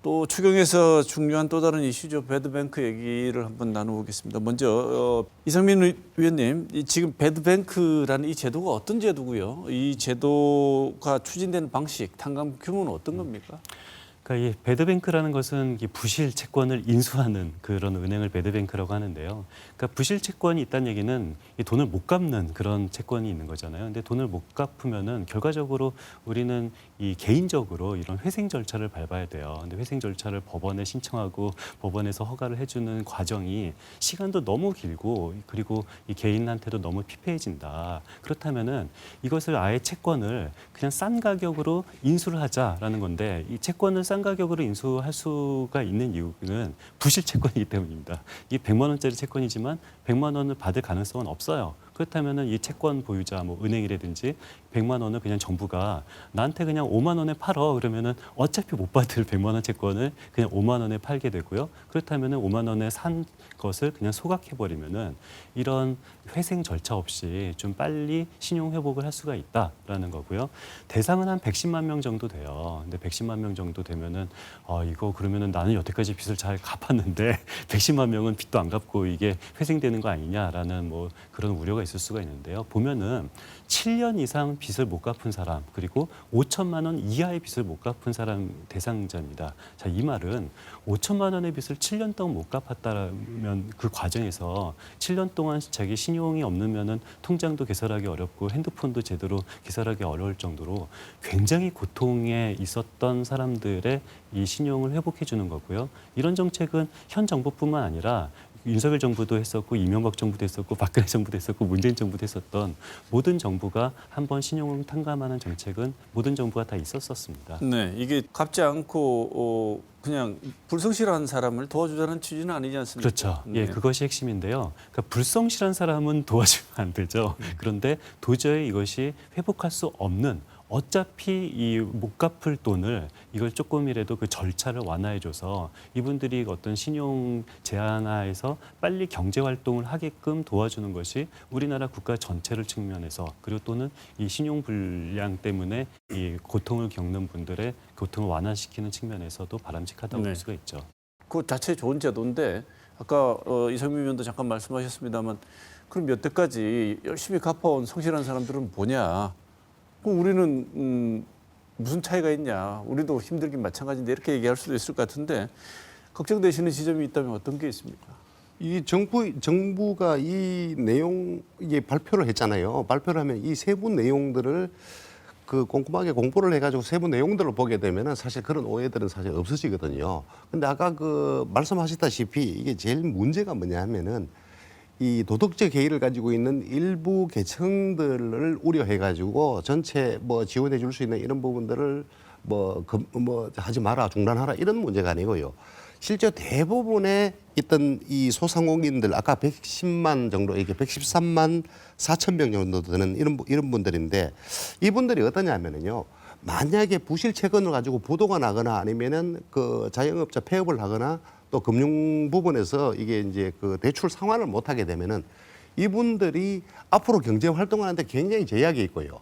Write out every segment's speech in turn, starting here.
또 추경에서 중요한 또 다른 이슈죠. 배드뱅크 얘기를 한번 나눠보겠습니다. 먼저 이상민 위원님, 지금 배드뱅크라는 이 제도가 어떤 제도고요? 이 제도가 추진되는 방식, 탕감 규모는 어떤 겁니까? 그러니까 이 배드뱅크라는 것은 이 부실 채권을 인수하는 그런 은행을 배드뱅크라고 하는데요. 그러니까 부실 채권이 있다는 얘기는 이 돈을 못 갚는 그런 채권이 있는 거잖아요. 근데 돈을 못 갚으면은 결과적으로 우리는 이 개인적으로 이런 회생 절차를 밟아야 돼요. 근데 회생 절차를 법원에 신청하고 법원에서 허가를 해주는 과정이 시간도 너무 길고 그리고 이 개인한테도 너무 피폐해진다. 그렇다면은 이것을 아예 채권을 그냥 싼 가격으로 인수를 하자라는 건데 이 채권을 싼 가격으로 인수할 수가 있는 이유는 부실 채권이기 때문입니다. 이게 100만 원짜리 채권이지만 100만 원을 받을 가능성은 없어요. 그렇다면은 이 채권 보유자, 뭐 은행이라든지 100만 원을 그냥 정부가 나한테 그냥 5만 원에 팔어 그러면은 어차피 못 받을 100만 원 채권을 그냥 5만 원에 팔게 되고요. 그렇다면은 5만 원에 산 것을 그냥 소각해 버리면은 이런 회생 절차 없이 좀 빨리 신용 회복을 할 수가 있다라는 거고요. 대상은 한 110만 명 정도 돼요. 근데 110만 명 정도 되면은 이거 그러면은 나는 여태까지 빚을 잘 갚았는데 110만 명은 빚도 안 갚고 이게 회생되는 거 아니냐라는 뭐 그런 우려가 있을 수가 있는데요. 보면은 7년 이상 빚을 못 갚은 사람 그리고 5천만 원 이하의 빚을 못 갚은 사람 대상자입니다. 자, 이 말은 5천만 원의 빚을 7년 동안 못 갚았다면 그 과정에서 7년 동안 자기 신용이 없으면은 통장도 개설하기 어렵고 핸드폰도 제대로 개설하기 어려울 정도로 굉장히 고통에 있었던 사람들의 이 신용을 회복해 주는 거고요. 이런 정책은 현 정부뿐만 아니라 윤석열 정부도 했었고 이명박 정부도 했었고 박근혜 정부도 했었고 문재인 정부도 했었던 모든 정부가 한번 신용을 탕감하는 정책은 모든 정부가 다 있었었습니다. 네, 이게 갚지 않고 그냥 불성실한 사람을 도와주자는 취지는 아니지 않습니까? 그렇죠. 네. 예, 그것이 핵심인데요. 그러니까 불성실한 사람은 도와주면 안 되죠. 그런데 도저히 이것이 회복할 수 없는 어차피 이 못 갚을 돈을 이걸 조금이라도 그 절차를 완화해줘서 이분들이 어떤 신용 제한하에서 빨리 경제 활동을 하게끔 도와주는 것이 우리나라 국가 전체를 측면에서 그리고 또는 이 신용 불량 때문에 이 고통을 겪는 분들의 고통을 완화시키는 측면에서도 바람직하다고 볼 수가 있죠. 그 자체 좋은 제도인데 아까 이상민 의원도 잠깐 말씀하셨습니다만 그럼 몇 대까지 열심히 갚아온 성실한 사람들은 뭐냐? 그럼 우리는 무슨 차이가 있냐? 우리도 힘들긴 마찬가지인데 이렇게 얘기할 수도 있을 것 같은데 걱정되시는 지점이 있다면 어떤 게 있습니까? 이 정부가 이 내용 이게 발표를 했잖아요. 발표를 하면 이 세부 내용들을 그 꼼꼼하게 공부를 해가지고 세부 내용들을 보게 되면은 사실 그런 오해들은 사실 없어지거든요. 근데 아까 그 말씀하셨다시피 이게 제일 문제가 뭐냐 하면은 이 도덕적 해이를 가지고 있는 일부 계층들을 우려해가지고 전체 뭐 지원해 줄 수 있는 이런 부분들을 뭐 하지 마라, 중단하라 이런 문제가 아니고요. 실제 대부분의 있던 이 소상공인들 아까 110만 정도 이게 113만 4천 명 정도 되는 이런 분들인데 이분들이 어떠냐면은요. 만약에 부실 채권을 가지고 부도가 나거나 아니면은 그 자영업자 폐업을 하거나 또 금융 부분에서 이게 이제 그 대출 상환을 못 하게 되면은 이분들이 앞으로 경제 활동하는데 굉장히 제약이 있고요.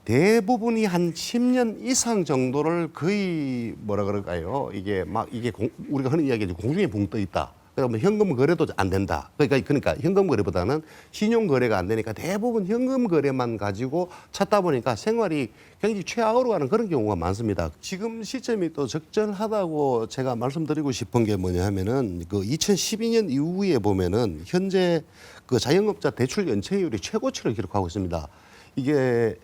대부분이 한 10년 이상 정도를 거의 뭐라 그럴까요? 이게 막 이게 우리가 흔히 이야기하죠. 공중에 붕 떠 있다. 그러면 현금 거래도 안 된다. 그러니까 현금 거래보다는 신용 거래가 안 되니까 대부분 현금 거래만 가지고 찾다 보니까 생활이 굉장히 최악으로 가는 그런 경우가 많습니다. 지금 시점이 또 적절하다고 제가 말씀드리고 싶은 게 뭐냐 하면은 그 2012년 이후에 보면은 현재 그 자영업자 대출 연체율이 최고치를 기록하고 있습니다. 이게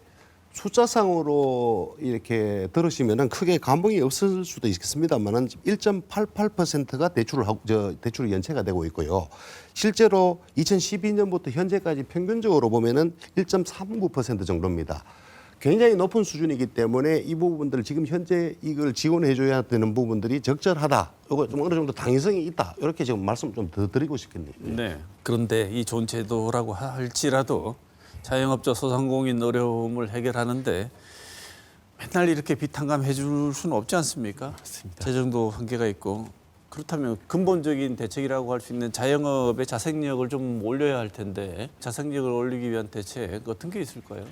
숫자상으로 이렇게 들으시면은 크게 감흥이 없을 수도 있겠습니다만은 1.88%가 대출 연체가 되고 있고요. 실제로 2012년부터 현재까지 평균적으로 보면은 1.39% 정도입니다. 굉장히 높은 수준이기 때문에 이 부분들 지금 현재 이걸 지원해 줘야 되는 부분들이 적절하다. 이거 좀 어느 정도 당위성이 있다. 이렇게 지금 말씀 좀 더 드리고 싶겠네요. 네. 그런데 이 좋은 제도라고 할지라도 자영업자 소상공인 어려움을 해결하는데 맨날 이렇게 비탕감 해줄 수는 없지 않습니까? 맞습니다. 재정도 한계가 있고 그렇다면 근본적인 대책이라고 할 수 있는 자영업의 자생력을 좀 올려야 할 텐데 자생력을 올리기 위한 대책 어떤 게 있을까요?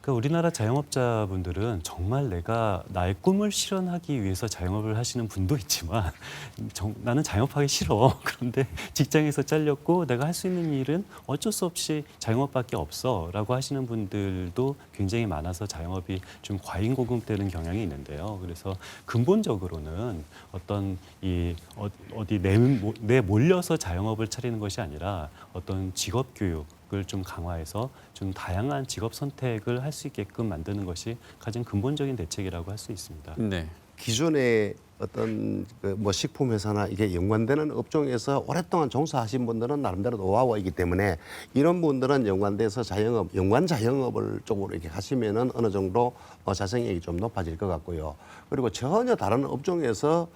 그러니까 우리나라 자영업자분들은 정말 내가 나의 꿈을 실현하기 위해서 자영업을 하시는 분도 있지만 나는 자영업하기 싫어. 그런데 직장에서 잘렸고 내가 할 수 있는 일은 어쩔 수 없이 자영업밖에 없어라고 하시는 분들도 굉장히 많아서 자영업이 좀 과잉 공급되는 경향이 있는데요. 그래서 근본적으로는 어떤 어디 내 몰려서 자영업을 차리는 것이 아니라 어떤 직업 교육을 좀 강화해서 좀 다양한 직업 선택을 할 수 있게끔 만드는 것이 가장 근본적인 대책이라고 할 수 있습니다. 네. 기존의 어떤 뭐 식품 회사나 이게 연관되는 업종에서 오랫동안 종사하신 분들은 나름대로 노하우가 있기 때문에 이런 분들은 연관돼서 연관 자영업을 쪽으로 이렇게 하시면은 어느 정도 자생력이 좀 높아질 것 같고요. 그리고 전혀 다른 업종에서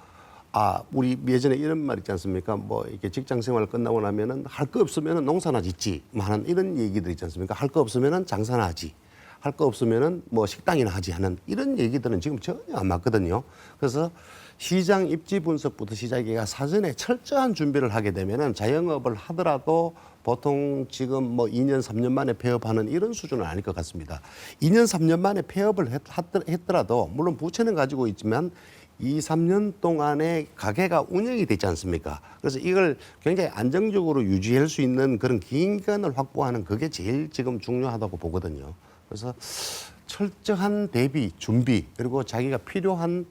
우리 예전에 이런 말 있지 않습니까? 뭐 이렇게 직장 생활 끝나고 나면은 할 거 없으면은 농사나 짓지. 뭐 하는 이런 얘기들 있지 않습니까? 할 거 없으면은 장사나 하지. 할 거 없으면은 뭐 식당이나 하지 하는 이런 얘기들은 지금 전혀 안 맞거든요. 그래서 시장 입지 분석부터 시작해가 사전에 철저한 준비를 하게 되면은 자영업을 하더라도 보통 지금 뭐 2년, 3년 만에 폐업하는 이런 수준은 아닐 것 같습니다. 2년, 3년 만에 폐업을 했더라도 물론 부채는 가지고 있지만 2, 3년 동안에 가게가 운영이 되지 않습니까? 그래서 이걸 굉장히 안정적으로 유지할 수 있는 그런 긴 기간을 확보하는 그게 제일 지금 중요하다고 보거든요. 그래서 철저한 대비, 준비 그리고 자기가 필요한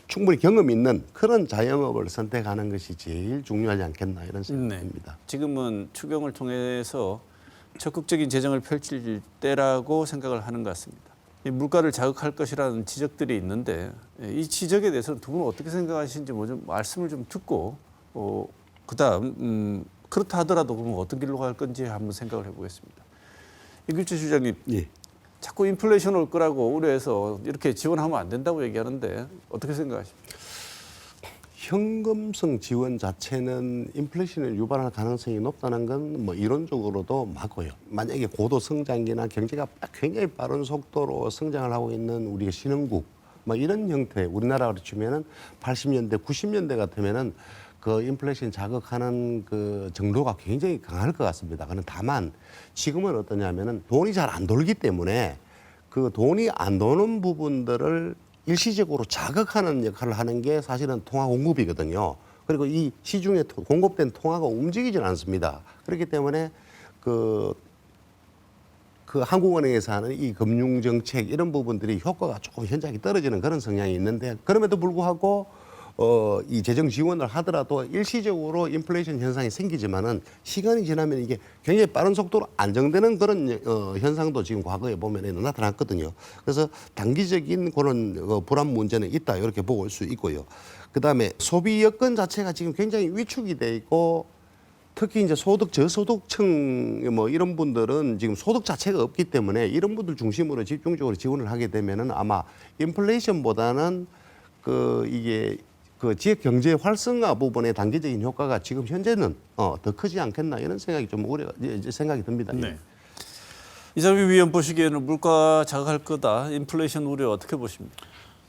충분히 경험 있는 그런 자영업을 선택하는 것이 제일 중요하지 않겠나 이런 생각이 듭니다. 지금은 추경을 통해서 적극적인 재정을 펼칠 때라고 생각을 하는 것 같습니다. 이 물가를 자극할 것이라는 지적들이 있는데 이 지적에 대해서는 두 분은 어떻게 생각하시는지 뭐 좀 말씀을 좀 듣고 그다음 그렇다 하더라도 그럼 어떤 길로 갈 건지 한번 생각을 해보겠습니다. 이길주 실장님, 예. 자꾸 인플레이션 올 거라고 우려해서 이렇게 지원하면 안 된다고 얘기하는데 어떻게 생각하십니까? 현금성 지원 자체는 인플레이션을 유발할 가능성이 높다는 건 뭐 이론적으로도 맞고요. 만약에 고도 성장기나 경제가 굉장히 빠른 속도로 성장을 하고 있는 우리의 신흥국, 뭐 이런 형태, 우리나라로 치면은 80년대, 90년대 같으면은 그 인플레이션 자극하는 그 정도가 굉장히 강할 것 같습니다. 그는 다만 지금은 어떠냐면은 돈이 잘 안 돌기 때문에 그 돈이 안 도는 부분들을 일시적으로 자극하는 역할을 하는 게 사실은 통화 공급이거든요. 그리고 이 시중에 공급된 통화가 움직이질 않습니다. 그렇기 때문에 그 한국은행에서 하는 이 금융정책 이런 부분들이 효과가 조금 현저하게 떨어지는 그런 성향이 있는데 그럼에도 불구하고 이 재정 지원을 하더라도 일시적으로 인플레이션 현상이 생기지만은 시간이 지나면 이게 굉장히 빠른 속도로 안정되는 그런 현상도 지금 과거에 보면 나타났거든요. 그래서 단기적인 그런 불안 문제는 있다 이렇게 보고 올 수 있고요. 그다음에 소비 여건 자체가 지금 굉장히 위축이 돼 있고 특히 이제 저소득층 뭐 이런 분들은 지금 소득 자체가 없기 때문에 이런 분들 중심으로 집중적으로 지원을 하게 되면은 아마 인플레이션보다는 이게 지역 경제 활성화 부분의 단기적인 효과가 지금 현재는 더 크지 않겠나 이런 생각이 좀 생각이 듭니다. 네. 이상민 위원 보시기에는 물가 자극할 거다. 인플레이션 우려 어떻게 보십니까?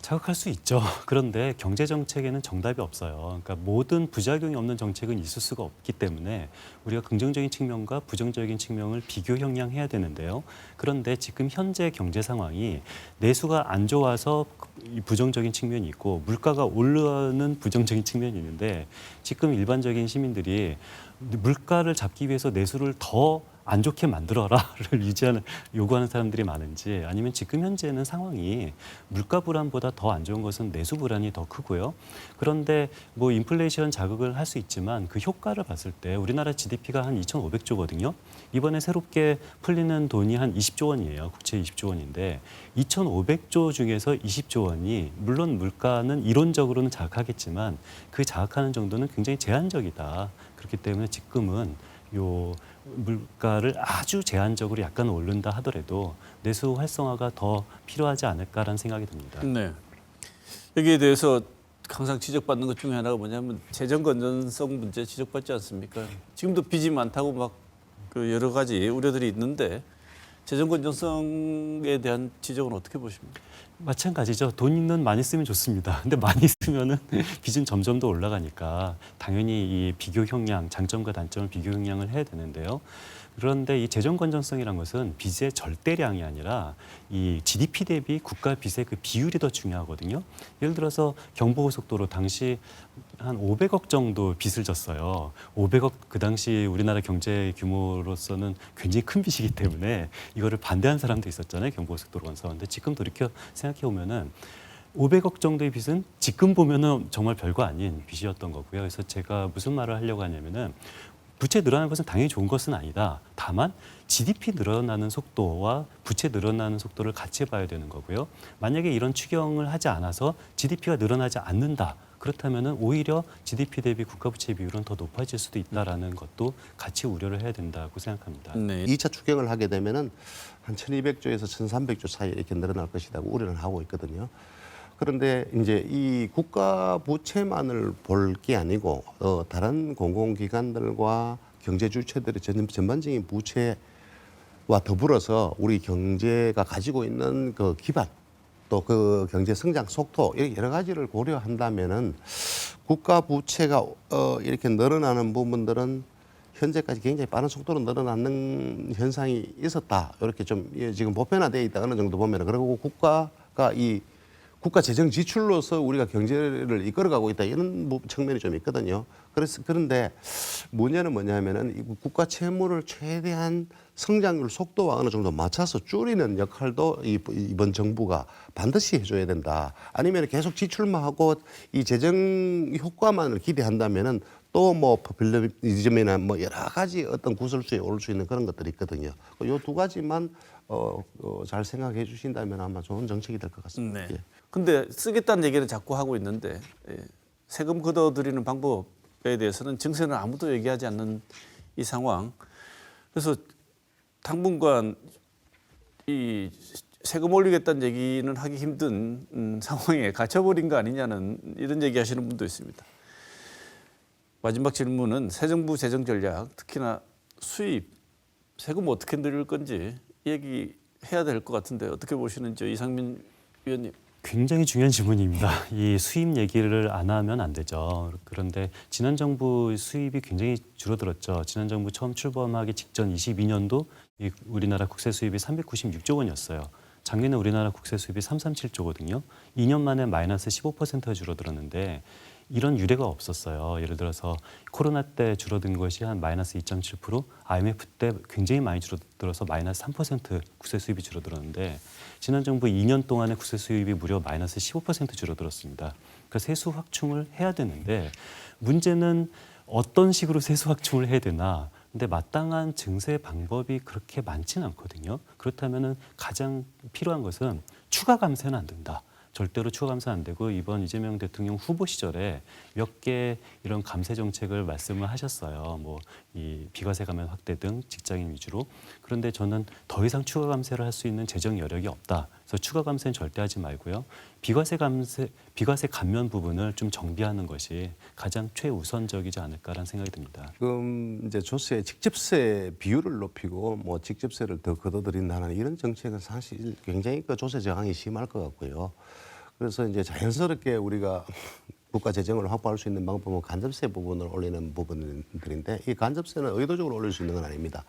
자극할 수 있죠. 그런데 경제 정책에는 정답이 없어요. 그러니까 모든 부작용이 없는 정책은 있을 수가 없기 때문에 우리가 긍정적인 측면과 부정적인 측면을 비교 형량해야 되는데요. 그런데 지금 현재 경제 상황이 내수가 안 좋아서 이 부정적인 측면이 있고 물가가 오르는 부정적인 측면이 있는데 지금 일반적인 시민들이 물가를 잡기 위해서 내수를 더 안 좋게 만들어라를 요구하는 사람들이 많은지 아니면 지금 현재는 상황이 물가 불안보다 더 안 좋은 것은 내수 불안이 더 크고요. 그런데 뭐 인플레이션 자극을 할 수 있지만 그 효과를 봤을 때 우리나라 GDP가 한 2,500조거든요. 이번에 새롭게 풀리는 돈이 한 20조 원이에요. 국채 20조 원인데 2,500조 중에서 20조 원이 물론 물가는 이론적으로는 자극하겠지만 그 자극하는 정도는 굉장히 제한적이다. 그렇기 때문에 지금은 물가를 아주 제한적으로 약간 오른다 하더라도 내수 활성화가 더 필요하지 않을까라는 생각이 듭니다. 네. 여기에 대해서 항상 지적받는 것 중에 하나가 뭐냐면 재정 건전성 문제 지적받지 않습니까? 지금도 빚이 많다고 막 그 여러 가지 우려들이 있는데 재정 건전성에 대한 지적은 어떻게 보십니까? 마찬가지죠. 돈은 많이 쓰면 좋습니다. 근데 많이 쓰면은 빚은 점점 더 올라가니까 당연히 이 비교 형량, 장점과 단점을 비교 형량을 해야 되는데요. 그런데 이 재정 건전성이란 것은 빚의 절대량이 아니라 이 GDP 대비 국가 빚의 그 비율이 더 중요하거든요. 예를 들어서 경부고속도로 당시 한 500억 정도 빚을 졌어요. 500억 그 당시 우리나라 경제 규모로서는 굉장히 큰 빚이기 때문에 이거를 반대한 사람도 있었잖아요. 경부고속도로 건설. 근데 지금 돌이켜 생각해 보면은 500억 정도의 빚은 지금 보면은 정말 별거 아닌 빚이었던 거고요. 그래서 제가 무슨 말을 하려고 하냐면은 부채 늘어나는 것은 당연히 좋은 것은 아니다. 다만 GDP 늘어나는 속도와 부채 늘어나는 속도를 같이 봐야 되는 거고요. 만약에 이런 추경을 하지 않아서 GDP가 늘어나지 않는다. 그렇다면 오히려 GDP 대비 국가 부채 비율은 더 높아질 수도 있다라는 것도 같이 우려를 해야 된다고 생각합니다. 네. 2차 추경을 하게 되면은 한 1,200조에서 1,300조 사이 이렇게 늘어날 것이라고 우려는 하고 있거든요. 그런데 이제 이 국가 부채만을 볼 게 아니고 다른 공공기관들과 경제 주체들의 전반적인 부채와 더불어서 우리 경제가 가지고 있는 그 기반 또 그 경제 성장 속도 이렇게 여러 가지를 고려한다면은 국가 부채가 이렇게 늘어나는 부분들은 현재까지 굉장히 빠른 속도로 늘어나는 현상이 있었다. 이렇게 좀 지금 보편화되어 있다 어느 정도 보면은 그리고 국가가 이 국가 재정 지출로서 우리가 경제를 이끌어가고 있다 이런 측면이 좀 있거든요. 그런데 문제는 뭐냐면은 이 국가 채무를 최대한 성장률 속도와 어느 정도 맞춰서 줄이는 역할도 이번 정부가 반드시 해줘야 된다. 아니면 계속 지출만 하고 이 재정 효과만을 기대한다면은 또 뭐 포퓰리즘이나 뭐 여러 가지 어떤 구설수에 오를 수 있는 그런 것들이 있거든요. 이 두 가지만 잘 생각해 주신다면 아마 좋은 정책이 될 것 같습니다. 네. 예. 근데 쓰겠다는 얘기는 자꾸 하고 있는데 세금 걷어들이는 방법에 대해서는 증세는 아무도 얘기하지 않는 이 상황. 그래서 당분간 이 세금 올리겠다는 얘기는 하기 힘든 상황에 갇혀버린 거 아니냐는 이런 얘기하시는 분도 있습니다. 마지막 질문은 새 정부 재정 전략, 특히나 수입, 세금 어떻게 늘릴 건지 얘기해야 될 것 같은데 어떻게 보시는지 이상민 위원님. 굉장히 중요한 질문입니다. 이 수입 얘기를 안 하면 안 되죠. 그런데 지난 정부 수입이 굉장히 줄어들었죠. 지난 정부 처음 출범하기 직전 22년도 우리나라 국세 수입이 396조 원이었어요. 작년에 우리나라 국세 수입이 337조거든요. 2년 만에 마이너스 15%가 줄어들었는데 이런 유례가 없었어요. 예를 들어서 코로나 때 줄어든 것이 한 마이너스 2.7%, IMF 때 굉장히 많이 줄어들어서 마이너스 3% 국세 수입이 줄어들었는데 지난 정부 2년 동안의 국세 수입이 무려 마이너스 15% 줄어들었습니다. 그러니까 세수 확충을 해야 되는데 문제는 어떤 식으로 세수 확충을 해야 되나. 근데 마땅한 증세 방법이 그렇게 많지는 않거든요. 그렇다면 가장 필요한 것은 추가 감세는 안 된다. 절대로 추가 감세 안 되고 이번 이재명 대통령 후보 시절에 몇 개 이런 감세 정책을 말씀을 하셨어요. 뭐 이 비과세 감면 확대 등 직장인 위주로. 그런데 저는 더 이상 추가 감세를 할 수 있는 재정 여력이 없다. 그래서 추가 감세는 절대 하지 말고요. 비과세 감면 부분을 좀 정비하는 것이 가장 최우선적이지 않을까라는 생각이 듭니다. 지금 이제 조세 직접세 비율을 높이고 뭐 직접세를 더 걷어들인다는 이런 정책은 사실 굉장히 그 조세 저항이 심할 것 같고요. 그래서 이제 자연스럽게 우리가 국가 재정을 확보할 수 있는 방법은 간접세 부분을 올리는 부분들인데 이 간접세는 의도적으로 올릴 수 있는 건 아닙니다.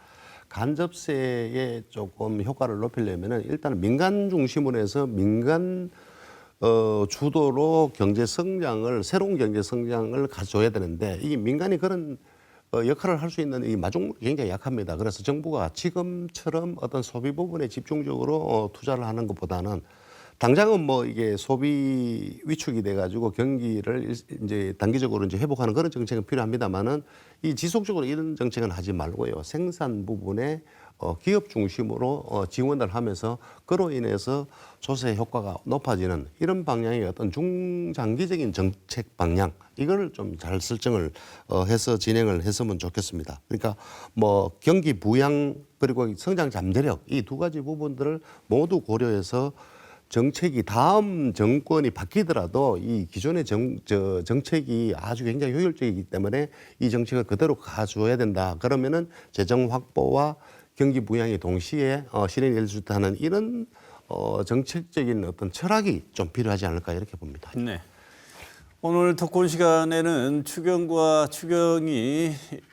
간접세에 조금 효과를 높이려면은 일단 민간 중심으로 해서 민간 주도로 경제 성장을 새로운 경제 성장을 가져야 되는데 이 민간이 그런 역할을 할 수 있는 이 마중물이 굉장히 약합니다. 그래서 정부가 지금처럼 어떤 소비 부분에 집중적으로 투자를 하는 것보다는 당장은 뭐 이게 소비 위축이 돼가지고 경기를 이제 단기적으로 이제 회복하는 그런 정책은 필요합니다만은 이 지속적으로 이런 정책은 하지 말고요. 생산 부분에 기업 중심으로 지원을 하면서 그로 인해서 조세 효과가 높아지는 이런 방향의 어떤 중장기적인 정책 방향 이걸 좀 잘 설정을 해서 진행을 했으면 좋겠습니다. 그러니까 뭐 경기 부양 그리고 성장 잠재력 이 두 가지 부분들을 모두 고려해서 정책이 다음 정권이 바뀌더라도 이 기존의 정책이 아주 굉장히 효율적이기 때문에 이 정책을 그대로 가져야 된다. 그러면은 재정 확보와 경기 부양이 동시에 실현될 수 있다는 이런 정책적인 어떤 철학이 좀 필요하지 않을까 이렇게 봅니다. 네. 오늘 토크온 시간에는 추경과 추경이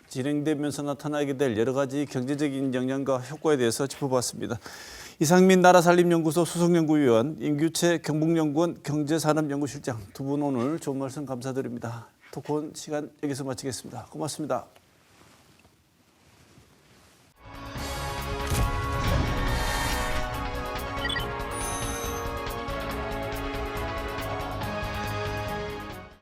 진행되면서 나타나게 될 여러 가지 경제적인 영향과 효과에 대해서 짚어봤습니다. 이상민 나라살림연구소 수석연구위원, 임규채 경북연구원 경제산업연구실장 두 분 오늘 좋은 말씀 감사드립니다. 토크온 시간 여기서 마치겠습니다. 고맙습니다.